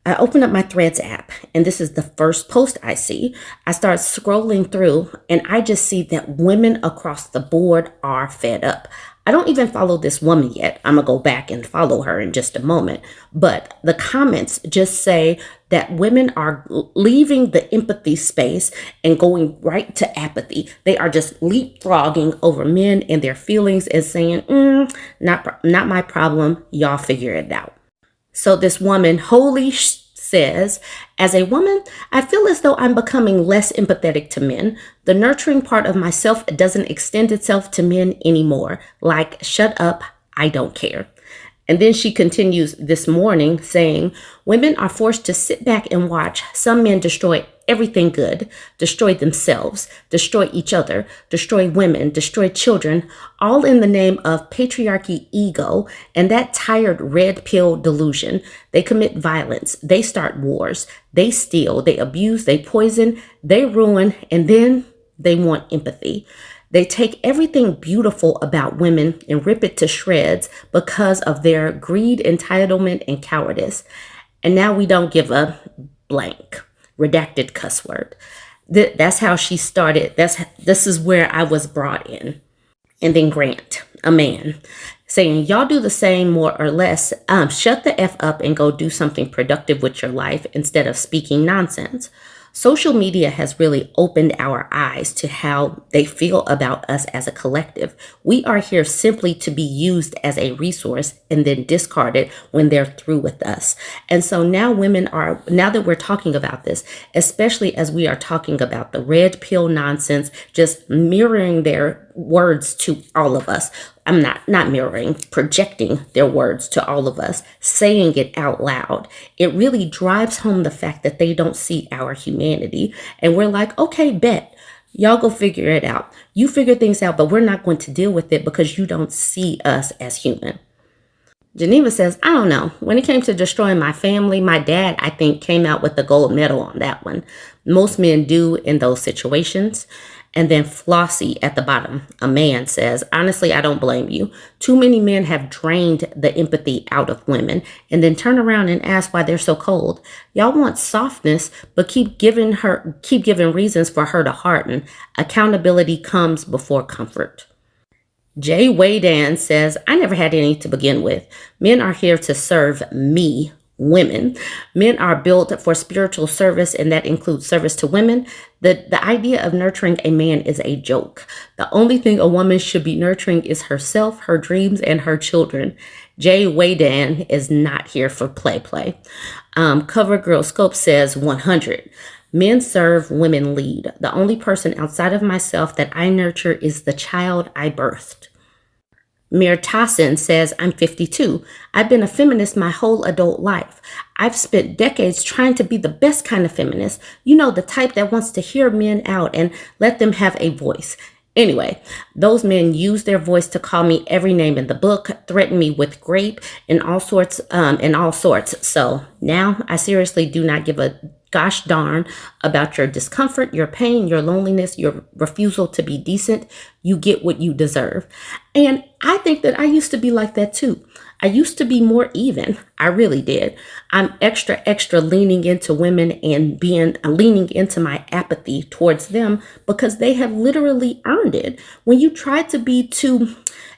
I open up my Threads app, and this is the first post I see. I start scrolling through, and I just see that women across the board are fed up. I don't even follow this woman yet. I'm going to go back and follow her in just a moment. But the comments just say that women are leaving the empathy space and going right to apathy. They are just leapfrogging over men and their feelings and saying, not my problem. Y'all figure it out. So this woman says, as a woman, I feel as though I'm becoming less empathetic to men. The nurturing part of myself doesn't extend itself to men anymore. Like, shut up, I don't care. And then she continues this morning saying, women are forced to sit back and watch some men destroy everything good, destroy themselves, destroy each other, destroy women, destroy children, all in the name of patriarchy ego and that tired red pill delusion. They commit violence, they start wars, they steal, they abuse, they poison, they ruin, and then they want empathy. They take everything beautiful about women and rip it to shreds because of their greed, entitlement, and cowardice. And now we don't give a blank, redacted cuss word. That's how she started. This is where I was brought in. And then Grant, a man, saying, y'all do the same more or less. Shut the F up and go do something productive with your life instead of speaking nonsense. Social media has really opened our eyes to how they feel about us as a collective. We are here simply to be used as a resource and then discarded when they're through with us. And so now now that we're talking about this, especially as we are talking about the red pill nonsense, just mirroring their words to all of us. I'm not mirroring, projecting their words to all of us, saying it out loud. It really drives home the fact that they don't see our humanity. And we're like, okay, bet. Y'all go figure it out. You figure things out, but we're not going to deal with it because you don't see us as human. Geneva says, I don't know. When it came to destroying my family, my dad, I think, came out with the gold medal on that one. Most men do in those situations. And then Flossie at the bottom, a man, says, honestly, I don't blame you. Too many men have drained the empathy out of women and then turn around and ask why they're so cold. Y'all want softness, but keep giving reasons for her to harden. Accountability comes before comfort. Jay Waydan says, I never had any to begin with. Men are here to serve me, women. Men are built for spiritual service, and that includes service to women. The idea of nurturing a man is a joke. The only thing a woman should be nurturing is herself, her dreams, and her children. Jay Waydan is not here for play. Cover Girl Scope says 100. Men serve, women lead. The only person outside of myself that I nurture is the child I birthed. Mir Tassin says, I'm 52. I've been a feminist my whole adult life. I've spent decades trying to be the best kind of feminist. You know, the type that wants to hear men out and let them have a voice. Anyway, those men use their voice to call me every name in the book, threaten me with rape and all sorts. So now I seriously do not give a gosh darn about your discomfort, your pain, your loneliness, your refusal to be decent. You get what you deserve. And I think that I used to be like that too. I used to be more even. I really did. I'm extra leaning into women and leaning into my apathy towards them because they have literally earned it. When you try to be too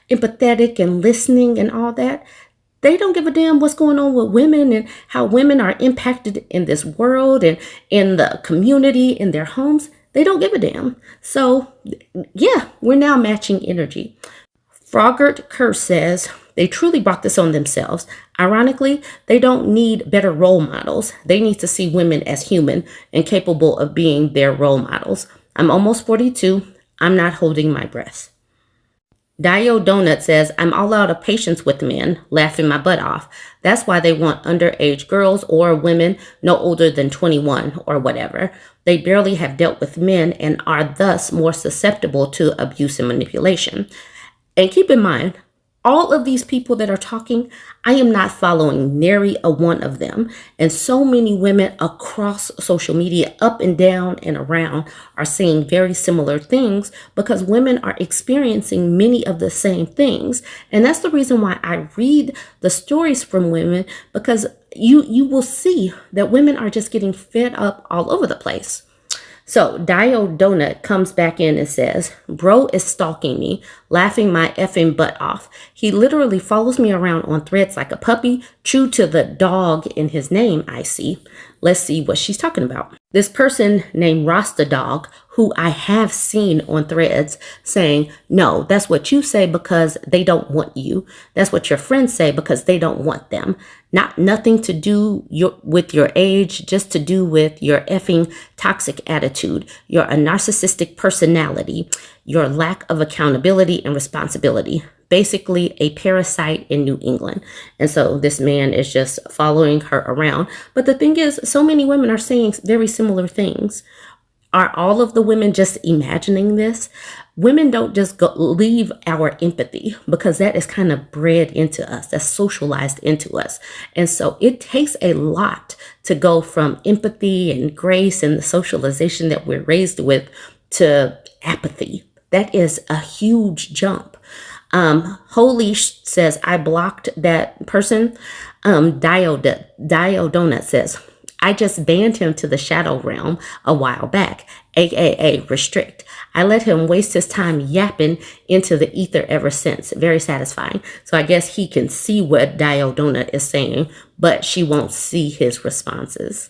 empathetic and listening and all that, they don't give a damn what's going on with women and how women are impacted in this world and in the community, in their homes. They don't give a damn. So yeah, we're now matching energy. Frogert Curse says, they truly brought this on themselves. Ironically, they don't need better role models. They need to see women as human and capable of being their role models. I'm almost 42. I'm not holding my breath. Dio Donut says, I'm all out of patience with men, laughing my butt off. That's why they want underage girls or women no older than 21 or whatever. They barely have dealt with men and are thus more susceptible to abuse and manipulation. And keep in mind, all of these people that are talking, I am not following nary a one of them. And so many women across social media, up and down and around, are saying very similar things because women are experiencing many of the same things. And that's the reason why I read the stories from women, because you will see that women are just getting fed up all over the place. So Dio Donut comes back in and says, bro is stalking me, laughing my effing butt off. He literally follows me around on Threads like a puppy, true to the dog in his name, I see. Let's see what she's talking about. This person named Rasta Dog, who I have seen on Threads, saying, no, that's what you say because they don't want you. That's what your friends say because they don't want them. Nothing to do with your age, just to do with your effing toxic attitude, your narcissistic personality, your lack of accountability and responsibility. Basically a parasite in New England. And so this man is just following her around. But the thing is, so many women are saying very similar things. Are all of the women just imagining this? Women don't just leave our empathy, because that is kind of bred into us. That's socialized into us. And so it takes a lot to go from empathy and grace and the socialization that we're raised with to apathy. That is a huge jump. Holy says, I blocked that person. Dio Donut says, I just banned him to the shadow realm a while back, aka restrict. I let him waste his time yapping into the ether ever since. Very satisfying. So I guess he can see what Dio Donut is saying, but she won't see his responses.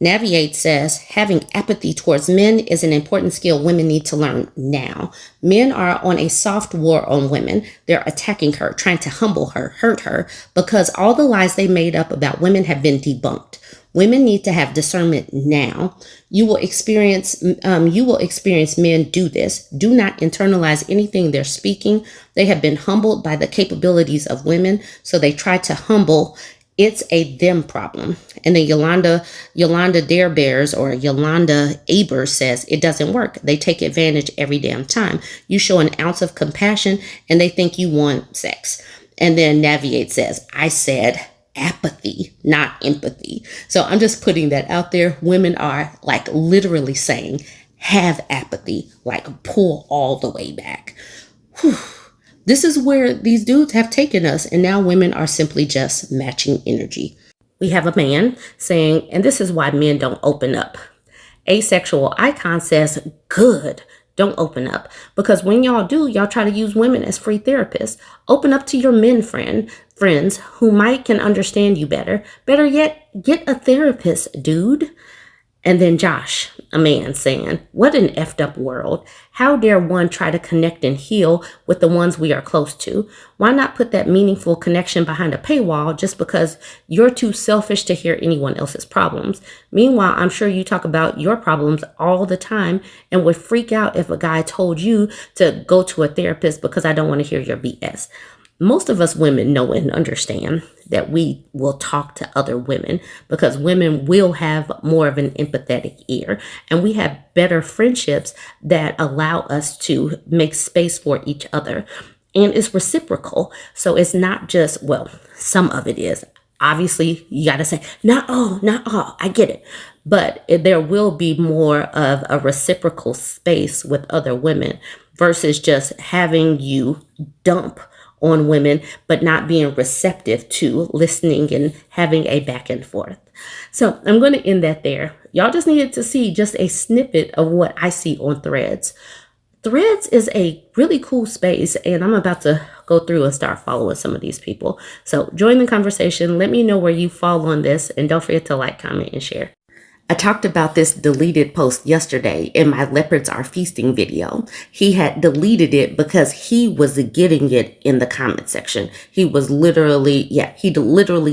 Navigate says, having apathy towards men is an important skill women need to learn now. Men are on a soft war on women. They're attacking her, trying to humble her, hurt her, because all the lies they made up about women have been debunked. Women need to have discernment now. You will experience men do this. Do not internalize anything they're speaking. They have been humbled by the capabilities of women, so they try to humble. It's a them problem. And then Yolanda Dare Bears or Yolanda Aber says it doesn't work. They take advantage every damn time. You show an ounce of compassion and they think you want sex. And then Navigate says, I said apathy, not empathy. So I'm just putting that out there. Women are like literally saying, have apathy, like pull all the way back. Whew. This is where these dudes have taken us, and now women are simply just matching energy. We have a man saying, and this is why men don't open up. Asexual Icon says, good, don't open up. Because when y'all do, y'all try to use women as free therapists. Open up to your men friends who might can understand you better. Better yet, get a therapist, dude. And then Josh, a man, saying, what an effed up world. How dare one try to connect and heal with the ones we are close to? Why not put that meaningful connection behind a paywall just because you're too selfish to hear anyone else's problems? Meanwhile, I'm sure you talk about your problems all the time and would freak out if a guy told you to go to a therapist because I don't want to hear your BS. Most of us women know and understand that we will talk to other women because women will have more of an empathetic ear, and we have better friendships that allow us to make space for each other. And it's reciprocal. So it's not just, well, some of it is. Obviously, you got to say, not all, I get it. But there will be more of a reciprocal space with other women versus just having you dump on women, but not being receptive to listening and having a back and forth. So I'm going to end that there. Y'all just needed to see just a snippet of what I see on Threads. Threads is a really cool space, and I'm about to go through and start following some of these people. So join the conversation. Let me know where you fall on this, and don't forget to like, comment, and share. I talked about this deleted post yesterday in my Leopards Are Feasting video. He had deleted it because he was getting it in the comment section. He literally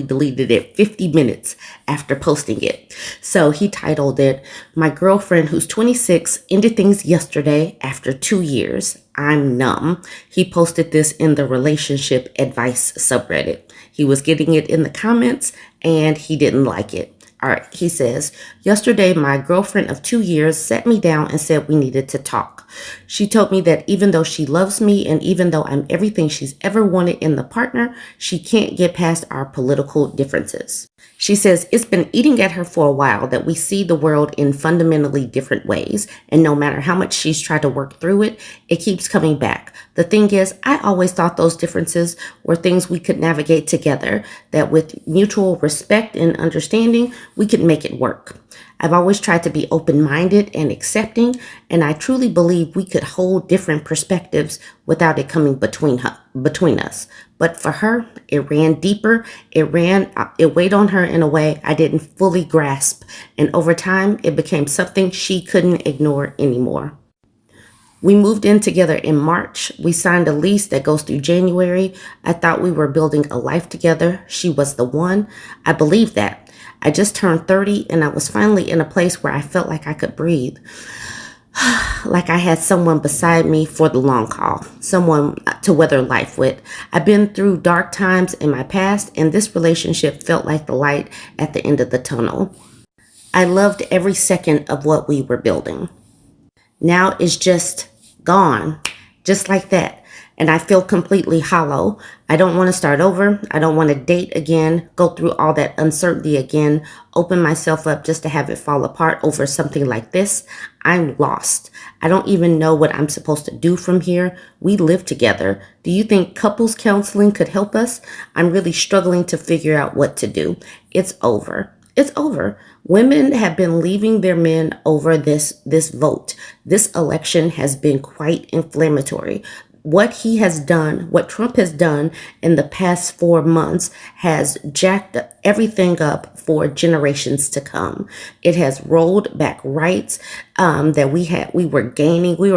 deleted it 50 minutes after posting it. So he titled it, My Girlfriend Who's 26 Ended Things Yesterday After 2 Years. I'm Numb. He posted this in the relationship advice subreddit. He was getting it in the comments and he didn't like it. All right, he says, yesterday, my girlfriend of 2 years sat me down and said we needed to talk. She told me that even though she loves me and even though I'm everything she's ever wanted in the partner, she can't get past our political differences. She says it's been eating at her for a while that we see the world in fundamentally different ways. And no matter how much she's tried to work through it, it keeps coming back. The thing is, I always thought those differences were things we could navigate together, that with mutual respect and understanding, we could make it work. I've always tried to be open-minded and accepting, and I truly believe we could hold different perspectives without it coming between us. But for her, it ran deeper. It weighed on her in a way I didn't fully grasp. And over time, it became something she couldn't ignore anymore. We moved in together in March. We signed a lease that goes through January. I thought we were building a life together. She was the one. I believed that. I just turned 30 and I was finally in a place where I felt like I could breathe. Like I had someone beside me for the long haul, someone to weather life with. I've been through dark times in my past, and this relationship felt like the light at the end of the tunnel. I loved every second of what we were building. Now it's just gone, just like that. And I feel completely hollow. I don't want to start over. I don't want to date again, go through all that uncertainty again, open myself up just to have it fall apart over something like this. I'm lost. I don't even know what I'm supposed to do from here. We live together. Do you think couples counseling could help us? I'm really struggling to figure out what to do. It's over. It's over. Women have been leaving their men over this vote. This election has been quite inflammatory. What he has done, what Trump has done in the past 4 months has jacked everything up for generations to come. It has rolled back rights that we were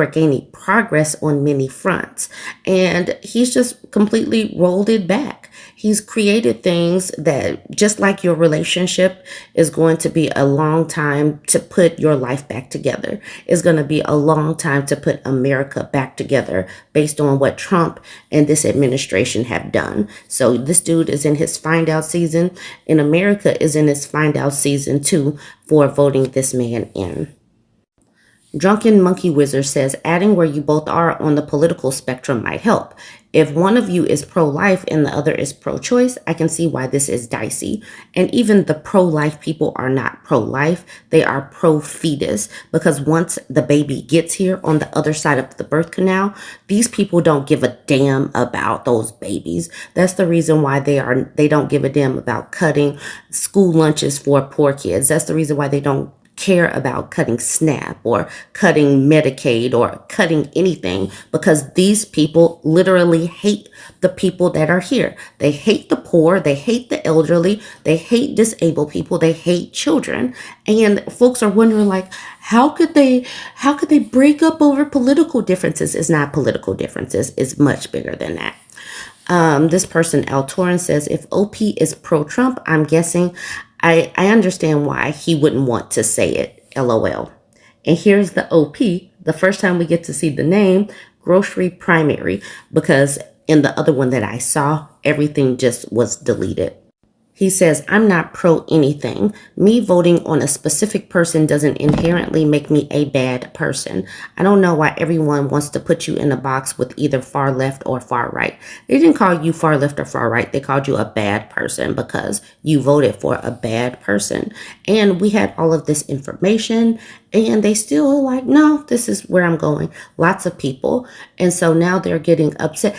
gaining progress on many fronts. And he's just completely rolled it back. He's created things that, just like your relationship is going to be a long time to put your life back together. It's going to be a long time to put America back together based on what Trump and this administration have done. So this dude is in his find out season, and America is in its find out season too for voting this man in. Drunken Monkey Wizard says adding where you both are on the political spectrum might help. If one of you is pro-life and the other is pro-choice, I can see why this is dicey. And even the pro-life people are not pro-life. They are pro-fetus, because once the baby gets here on the other side of the birth canal, these people don't give a damn about those babies. That's the reason why they don't give a damn about cutting school lunches for poor kids. That's the reason why they don't care about cutting SNAP or cutting Medicaid or cutting anything, because these people literally hate the people that are here. They hate the poor, they hate the elderly, they hate disabled people, they hate children. And folks are wondering, like, how could they break up over political differences? It's not political differences, it's much bigger than that. This person, Al Torrance, says, if OP is pro-Trump, I'm guessing I understand why he wouldn't want to say it, LOL. And here's the OP, the first time we get to see the name, Grocery Primary, because in the other one that I saw, everything just was deleted. He says, I'm not pro anything. Me voting on a specific person doesn't inherently make me a bad person. I don't know why everyone wants to put you in a box with either far left or far right. They didn't call you far left or far right. They called you a bad person because you voted for a bad person. And we had all of this information, and they still are like, no, this is where I'm going. Lots of people. And so now they're getting upset.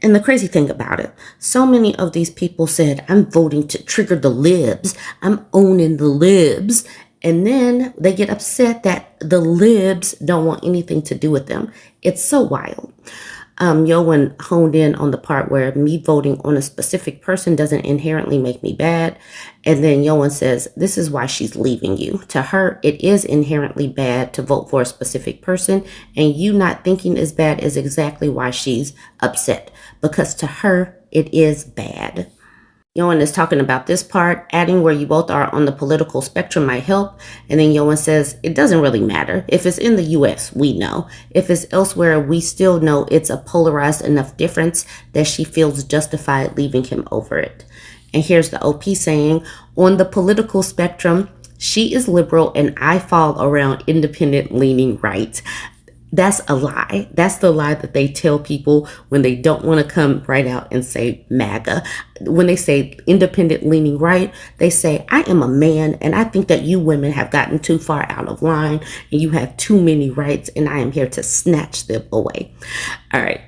And the crazy thing about it, so many of these people said, I'm voting to trigger the libs. I'm owning the libs. And then they get upset that the libs don't want anything to do with them. It's so wild. Yoan honed in on the part where me voting on a specific person doesn't inherently make me bad. And then Yoan says, this is why she's leaving you. To her, it is inherently bad to vote for a specific person. And you not thinking is bad is exactly why she's upset. Because to her, it is bad. Yoan is talking about this part, adding where you both are on the political spectrum might help. And then Yoan says, it doesn't really matter. If it's in the US, we know. If it's elsewhere, we still know it's a polarized enough difference that she feels justified leaving him over it. And here's the OP saying, on the political spectrum, she is liberal and I fall around independent leaning right. That's a lie. That's the lie that they tell people when they don't want to come right out and say MAGA. When they say independent leaning right, they say, I am a man and I think that you women have gotten too far out of line and you have too many rights and I am here to snatch them away. All right.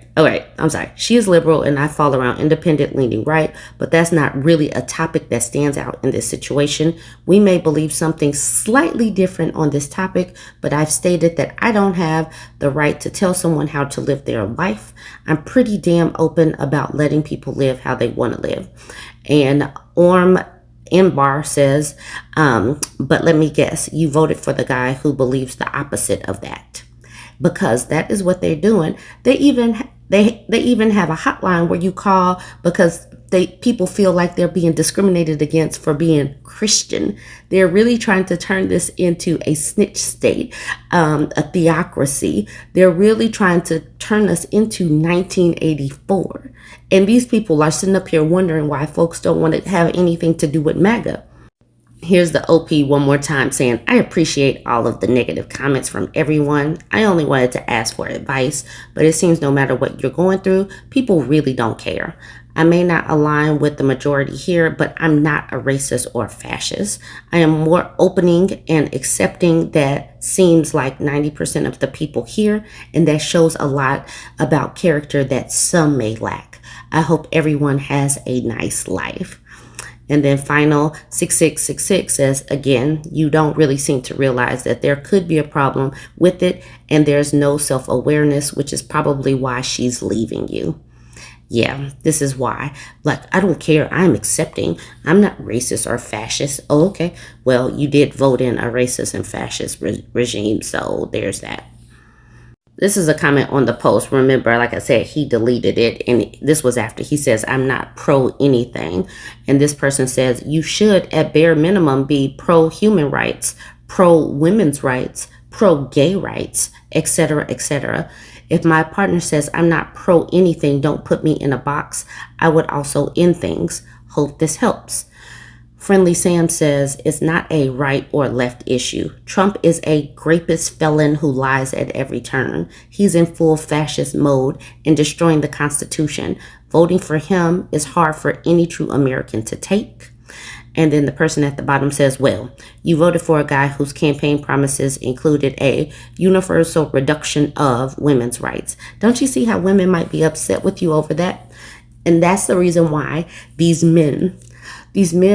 I'm sorry. She is liberal and I fall around independent leaning right, but that's not really a topic that stands out in this situation. We may believe something slightly different on this topic, but I've stated that I don't have the right to tell someone how to live their life. I'm pretty damn open about letting people live how they want to live. And Orm Bar says, but let me guess, you voted for the guy who believes the opposite of that. Because that is what they're doing. They even have a hotline where you call because people feel like they're being discriminated against for being Christian. They're really trying to turn this into a snitch state, a theocracy. They're really trying to turn us into 1984. And these people are sitting up here wondering why folks don't want to have anything to do with MAGA. Here's the OP one more time saying, I appreciate all of the negative comments from everyone. I only wanted to ask for advice, but it seems no matter what you're going through, people really don't care. I may not align with the majority here, but I'm not a racist or a fascist. I am more opening and accepting that seems like 90% of the people here, and that shows a lot about character that some may lack. I hope everyone has a nice life. And then final 6666 says, again, you don't really seem to realize that there could be a problem with it and there's no self-awareness, which is probably why she's leaving you. Yeah, this is why. Like, I don't care. I'm accepting. I'm not racist or fascist. Oh, okay. Well, you did vote in a racist and fascist regime, so there's that. This is a comment on the post. Remember, like I said, he deleted it. And this was after he says, I'm not pro anything. And this person says, you should at bare minimum be pro human rights, pro women's rights, pro gay rights, etc., etc. If my partner says I'm not pro anything, don't put me in a box, I would also end things. Hope this helps. Friendly Sam says, it's not a right or left issue. Trump is a rapist felon who lies at every turn. He's in full fascist mode and destroying the Constitution. Voting for him is hard for any true American to take. And then the person at the bottom says, well, you voted for a guy whose campaign promises included a universal reduction of women's rights. Don't you see how women might be upset with you over that? And that's the reason why these men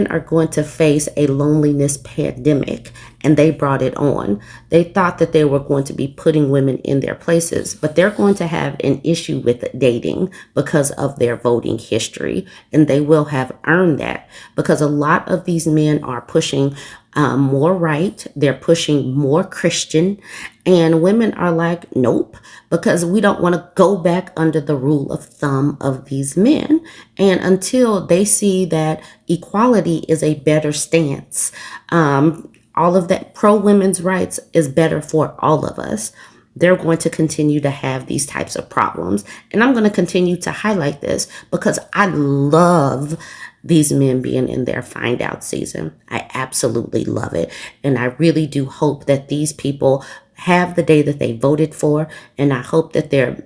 are going to face a loneliness pandemic, and they brought it on. They thought that they were going to be putting women in their places, but they're going to have an issue with dating because of their voting history, and they will have earned that because a lot of these men are pushing more right. They're pushing more Christian, and women are like, nope, because we don't want to go back under the rule of thumb of these men. And until they see that equality is a better stance, all of that pro women's rights is better for all of us, they're going to continue to have these types of problems. And I'm going to continue to highlight this because I love these men being in their find out season. I absolutely love it. And I really do hope that these people have the day that they voted for. And I hope that their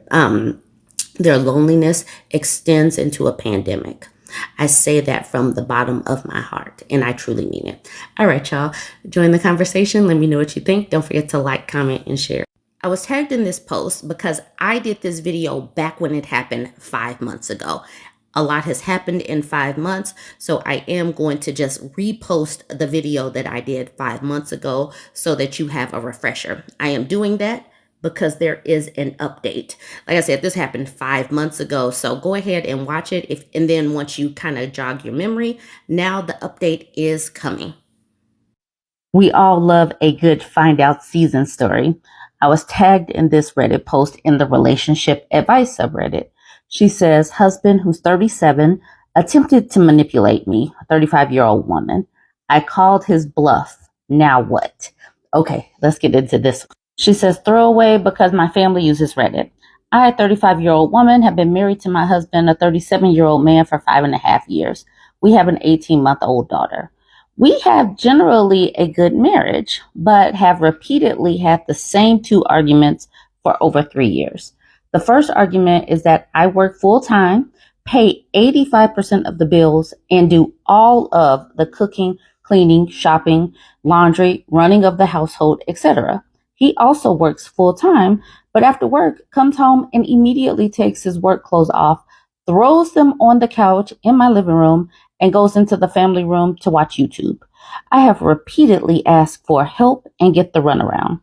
loneliness extends into a pandemic. I say that from the bottom of my heart, and I truly mean it. All right, y'all, join the conversation. Let me know what you think. Don't forget to like, comment, and share. I was tagged in this post because I did this video back when it happened 5 months ago. A lot has happened in 5 months, so I am going to just repost the video that I did 5 months ago so that you have a refresher. I am doing that because there is an update. Like I said, this happened 5 months ago, so go ahead and watch it. And then once you kind of jog your memory, now the update is coming. We all love a good find out season story. I was tagged in this Reddit post in the relationship advice subreddit. She says, husband who's 37 attempted to manipulate me, a 35-year-old woman. I called his bluff. Now what? Okay, let's get into this. She says, throwaway because my family uses Reddit. I, a 35-year-old woman, have been married to my husband, a 37-year-old man, for 5.5 years. We have an 18-month-old daughter. We have generally a good marriage, but have repeatedly had the same two arguments for over 3 years. The first argument is that I work full time, pay 85% of the bills, and do all of the cooking, cleaning, shopping, laundry, running of the household, etc. He also works full time, but after work comes home and immediately takes his work clothes off, throws them on the couch in my living room, and goes into the family room to watch YouTube. I have repeatedly asked for help and get the runaround.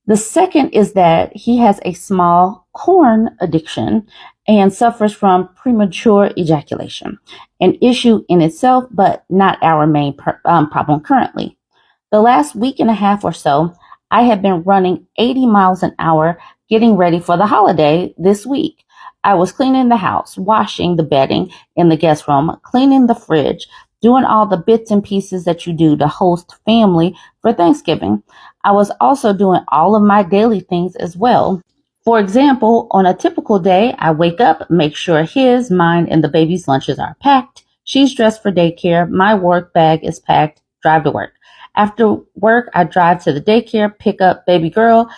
The second is that he has a small corn addiction and suffers from premature ejaculation, an issue in itself, but not our main problem currently. The last week and a half or so, I have been running 80 miles an hour getting ready for the holiday this week. I was cleaning the house, washing the bedding in the guest room, cleaning the fridge, doing all the bits and pieces that you do to host family for Thanksgiving. I was also doing all of my daily things as well. For example, on a typical day, I wake up, make sure his, mine, and the baby's lunches are packed. She's dressed for daycare. My work bag is packed. Drive to work. After work, I drive to the daycare, pick up baby girl,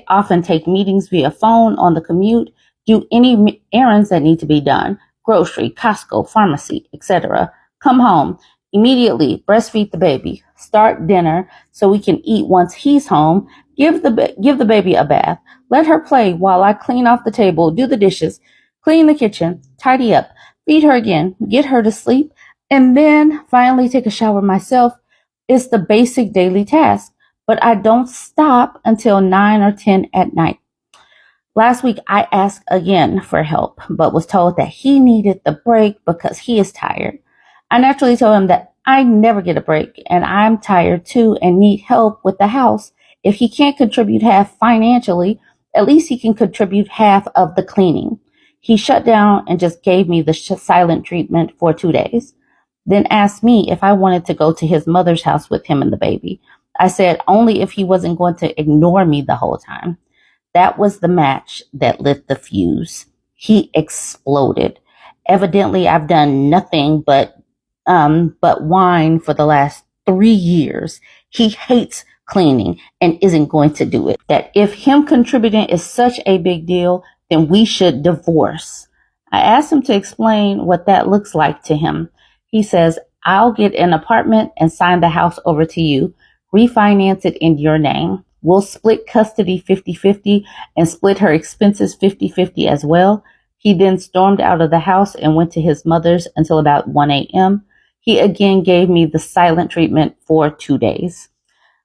often take meetings via phone on the commute, do any errands that need to be done, grocery, Costco, pharmacy, etc. Come home, immediately breastfeed the baby, start dinner so we can eat once he's home, give the baby a bath, let her play while I clean off the table, do the dishes, clean the kitchen, tidy up, feed her again, get her to sleep, and then finally take a shower myself. It's the basic daily task, but I don't stop until 9 or 10 at night. Last week, I asked again for help, but was told that he needed the break because he is tired. I naturally told him that I never get a break and I'm tired too and need help with the house. If he can't contribute half financially, at least he can contribute half of the cleaning. He shut down and just gave me the silent treatment for 2 days. Then asked me if I wanted to go to his mother's house with him and the baby. I said only if he wasn't going to ignore me the whole time. That was the match that lit the fuse. He exploded. Evidently, I've done nothing but whine for the last 3 years. He hates cleaning and isn't going to do it. That if him contributing is such a big deal, then we should divorce. I asked him to explain what that looks like to him. He says, I'll get an apartment and sign the house over to you, refinance it in your name. We'll split custody 50-50 and split her expenses 50-50 as well. He then stormed out of the house and went to his mother's until about 1 a.m. He again gave me the silent treatment for 2 days.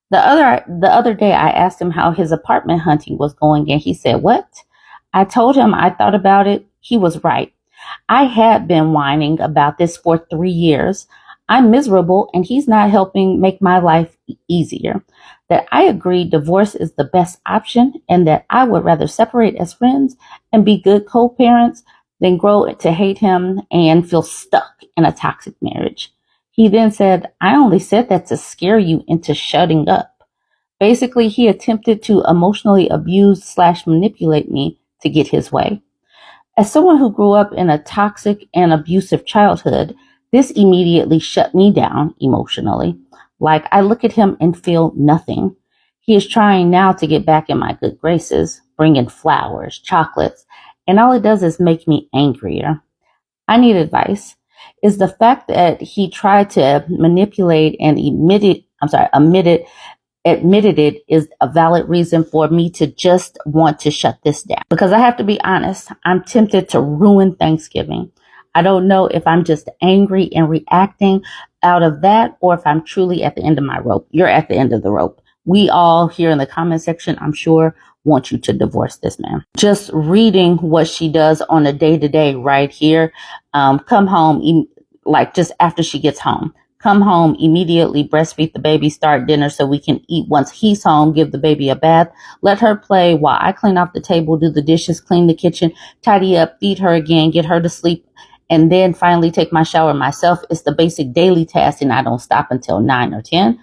The other day, I asked him how his apartment hunting was going, and he said, what? I told him I thought about it. He was right. I had been whining about this for 3 years. I'm miserable, and he's not helping make my life easier. That I agree divorce is the best option, and that I would rather separate as friends and be good co-parents than grow to hate him and feel stuck in a toxic marriage. He then said, I only said that to scare you into shutting up. Basically, he attempted to emotionally abuse/manipulate me to get his way. As someone who grew up in a toxic and abusive childhood, this immediately shut me down emotionally. Like I look at him and feel nothing. He is trying now to get back in my good graces, bringing flowers, chocolates, and all it does is make me angrier. I need advice. Is the fact that he tried to manipulate and admitted it is a valid reason for me to just want to shut this down? Because I have to be honest, I'm tempted to ruin Thanksgiving. I don't know if I'm just angry and reacting out of that or if I'm truly at the end of my rope. You're at the end of the rope. We all here in the comment section, I'm sure, want you to divorce this man. Just reading what she does on a day-to-day right here. Come home, like just after she gets home. Come home, immediately breastfeed the baby, start dinner so we can eat once he's home, give the baby a bath, let her play while I clean off the table, do the dishes, clean the kitchen, tidy up, feed her again, get her to sleep, and then finally take my shower myself. It's the basic daily task, and I don't stop until 9 or 10.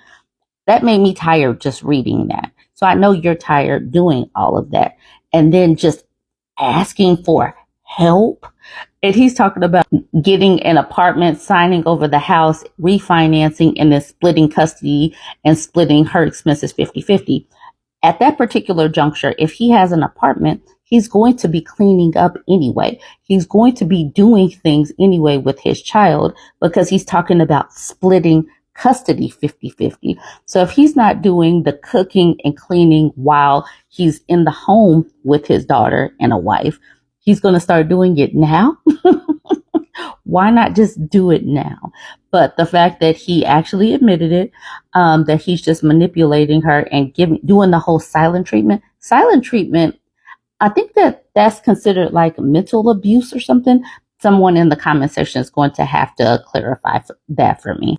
That made me tired just reading that. So I know you're tired doing all of that. And then just asking for help. And he's talking about getting an apartment, signing over the house, refinancing, and then splitting custody and splitting her expenses 50-50. At that particular juncture, if he has an apartment, he's going to be cleaning up anyway. He's going to be doing things anyway with his child because he's talking about splitting custody 50-50. So if he's not doing the cooking and cleaning while he's in the home with his daughter and a wife, he's going to start doing it now. Why not just do it now? But the fact that he actually admitted it, that he's just manipulating her and doing the whole silent treatment. Silent treatment, I think that's considered like mental abuse or something. Someone in the comment section is going to have to clarify that for me.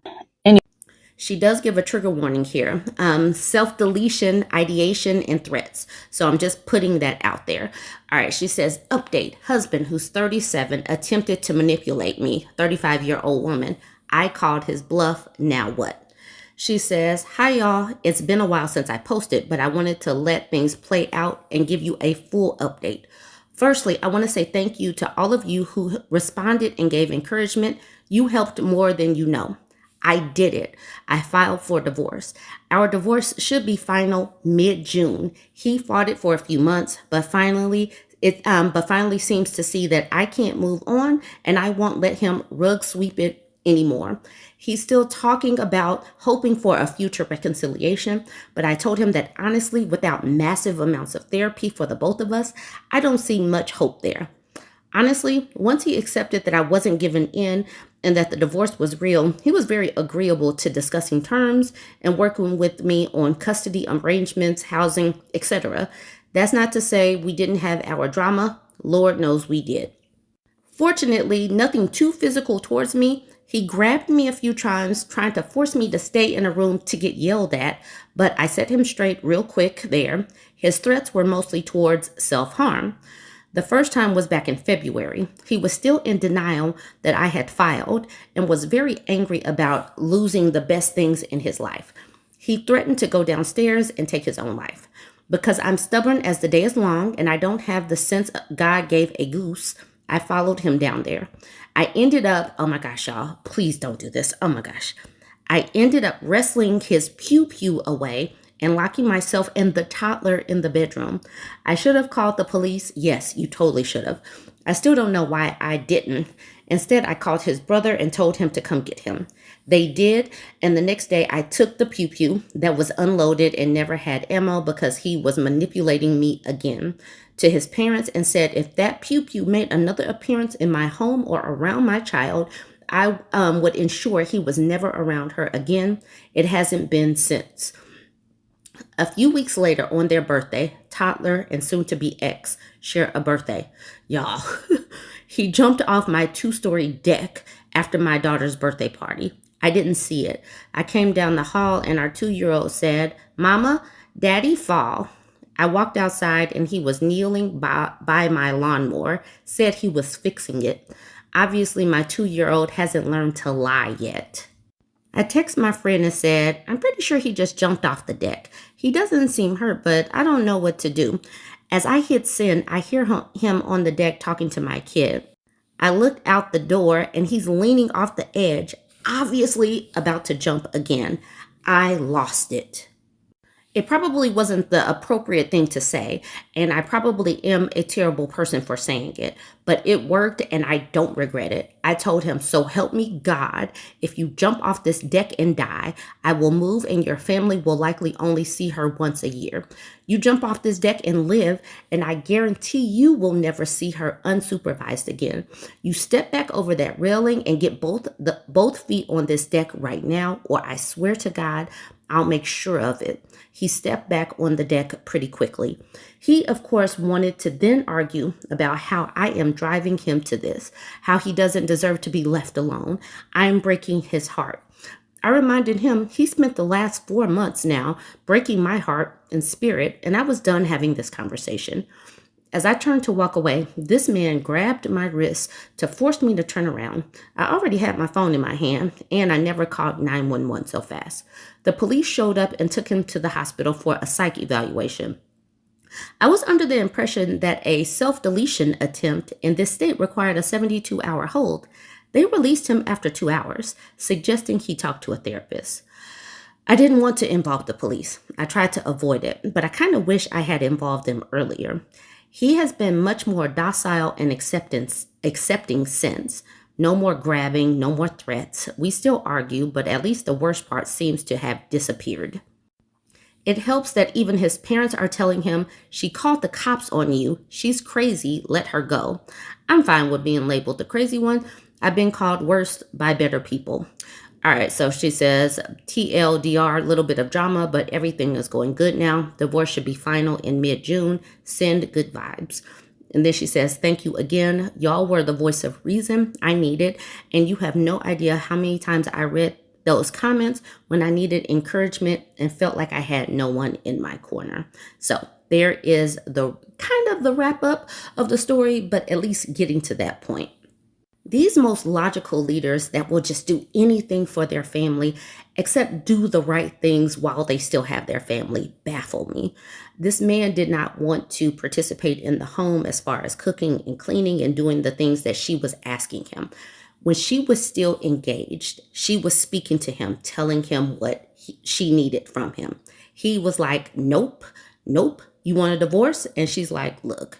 She does give a trigger warning here. Self-deletion, ideation, and threats. So I'm just putting that out there. All right, she says, update. Husband, who's 37, attempted to manipulate me. 35-year-old woman. I called his bluff. Now what? She says, hi, y'all. It's been a while since I posted, but I wanted to let things play out and give you a full update. Firstly, I want to say thank you to all of you who responded and gave encouragement. You helped more than you know. I did it. I filed for divorce. Our divorce should be final mid-June. He fought it for a few months, but finally seems to see that I can't move on and I won't let him rug sweep it anymore. He's still talking about hoping for a future reconciliation, but I told him that honestly, without massive amounts of therapy for the both of us, I don't see much hope there. Honestly, once he accepted that I wasn't giving in and that the divorce was real, he was very agreeable to discussing terms and working with me on custody arrangements, housing, etc. That's not to say we didn't have our drama. Lord knows we did. Fortunately, nothing too physical towards me. He grabbed me a few times, trying to force me to stay in a room to get yelled at, but I set him straight real quick there. His threats were mostly towards self-harm. The first time was back in February. He was still in denial that I had filed and was very angry about losing the best things in his life. He threatened to go downstairs and take his own life. Because I'm stubborn as the day is long and I don't have the sense God gave a goose, I followed him down there. I ended up, oh my gosh, y'all, please don't do this. Oh my gosh. I ended up wrestling his pew-pew away and locking myself and the toddler in the bedroom. I should have called the police. Yes, you totally should have. I still don't know why I didn't. Instead, I called his brother and told him to come get him. They did, and the next day I took the pew-pew that was unloaded and never had ammo because he was manipulating me again to his parents and said if that pew-pew made another appearance in my home or around my child, I would ensure he was never around her again. It hasn't been since. A few weeks later, on their birthday, toddler and soon-to-be ex share a birthday. Y'all, he jumped off my 2-story deck after my daughter's birthday party. I didn't see it. I came down the hall and our 2-year-old said, Mama, Daddy fall. I walked outside and he was kneeling by my lawnmower, said he was fixing it. Obviously, my 2-year-old hasn't learned to lie yet. I texted my friend and said, I'm pretty sure he just jumped off the deck. He doesn't seem hurt, but I don't know what to do. As I hit send, I hear him on the deck talking to my kid. I looked out the door and he's leaning off the edge, obviously about to jump again. I lost it. It probably wasn't the appropriate thing to say, and I probably am a terrible person for saying it, but it worked and I don't regret it. I told him, so help me God, if you jump off this deck and die, I will move and your family will likely only see her once a year. You jump off this deck and live, and I guarantee you will never see her unsupervised again. You step back over that railing and get both feet on this deck right now, or I swear to God, I'll make sure of it. He stepped back on the deck pretty quickly. He, of course, wanted to then argue about how I am driving him to this, how he doesn't deserve to be left alone. I am breaking his heart. I reminded him he spent the last 4 months now breaking my heart and spirit, and I was done having this conversation. As I turned to walk away, this man grabbed my wrist to force me to turn around. I already had my phone in my hand, and I never called 911 so fast. The police showed up and took him to the hospital for a psych evaluation. I was under the impression that a self-deletion attempt in this state required a 72-hour hold. They released him after 2 hours, suggesting he talk to a therapist. I didn't want to involve the police. I tried to avoid it, but I kind of wish I had involved them earlier. He has been much more docile and accepting since. No more grabbing, no more threats. We still argue, but at least the worst part seems to have disappeared. It helps that even his parents are telling him, she called the cops on you. She's crazy. Let her go. I'm fine with being labeled the crazy one. I've been called worse by better people. All right, so she says, TLDR, a little bit of drama, but everything is going good now. Divorce should be final in mid-June. Send good vibes. And then she says, thank you again. Y'all were the voice of reason I needed. And you have no idea how many times I read those comments when I needed encouragement and felt like I had no one in my corner. So there is the kind of the wrap up of the story, but at least getting to that point. These most logical leaders that will just do anything for their family except do the right things while they still have their family baffle me. This man did not want to participate in the home as far as cooking and cleaning and doing the things that she was asking him. When she was still engaged, she was speaking to him, telling him what she needed from him. He was like, nope, nope, you want a divorce? And she's like, look,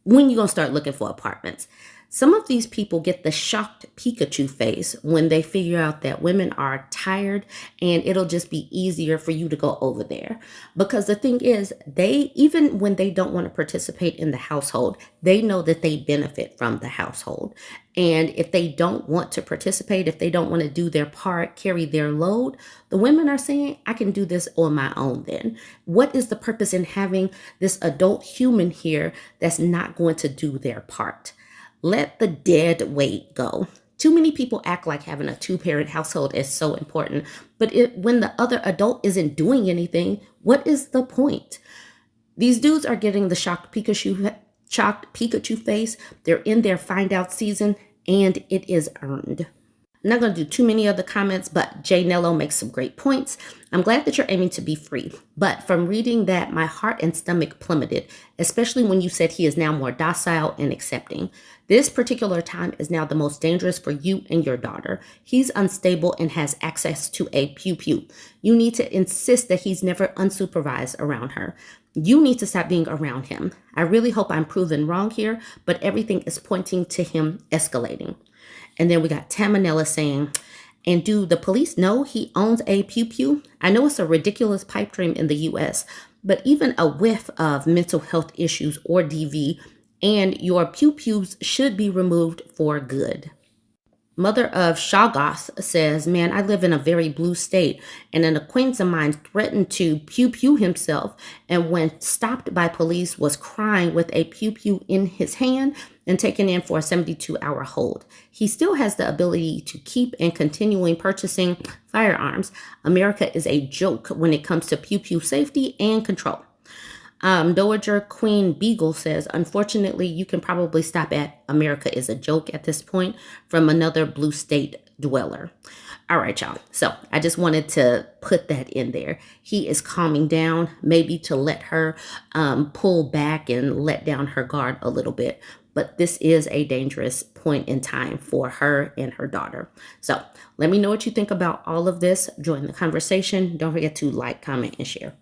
when you gonna start looking for apartments? Some of these people get the shocked Pikachu face when they figure out that women are tired and it'll just be easier for you to go over there. Because the thing is, they, even when they don't want to participate in the household, they know that they benefit from the household. And if they don't want to participate, if they don't want to do their part, carry their load, the women are saying, I can do this on my own then. What is the purpose in having this adult human here that's not going to do their part? Let the dead weight go. Too many people act like having a two-parent household is so important, but when the other adult isn't doing anything, what is the point? These dudes are getting the shocked Pikachu face. They're in their find out season, and it is earned. I'm not going to do too many other comments, but Jay Nello makes some great points. I'm glad that you're aiming to be free, but from reading that, my heart and stomach plummeted, especially when you said he is now more docile and accepting. This particular time is now the most dangerous for you and your daughter. He's unstable and has access to a pew-pew. You need to insist that he's never unsupervised around her. You need to stop being around him. I really hope I'm proven wrong here, but everything is pointing to him escalating. And then we got Tamanella saying, and do the police know he owns a pew-pew? I know it's a ridiculous pipe dream in the U.S., but even a whiff of mental health issues or DV, and your pew-pews should be removed for good. Mother of Shoggoth says, man, I live in a very blue state, and an acquaintance of mine threatened to pew-pew himself, and when stopped by police was crying with a pew-pew in his hand and taken in for a 72-hour hold. He still has the ability to keep and continuing purchasing firearms. America is a joke when it comes to pew-pew safety and control. Dowager Queen Beagle says, unfortunately, you can probably stop at America is a joke at this point from another blue state dweller. All right, y'all. So I just wanted to put that in there. He is calming down, maybe to let her pull back and let down her guard a little bit. But this is a dangerous point in time for her and her daughter. So let me know what you think about all of this. Join the conversation. Don't forget to like, comment, and share.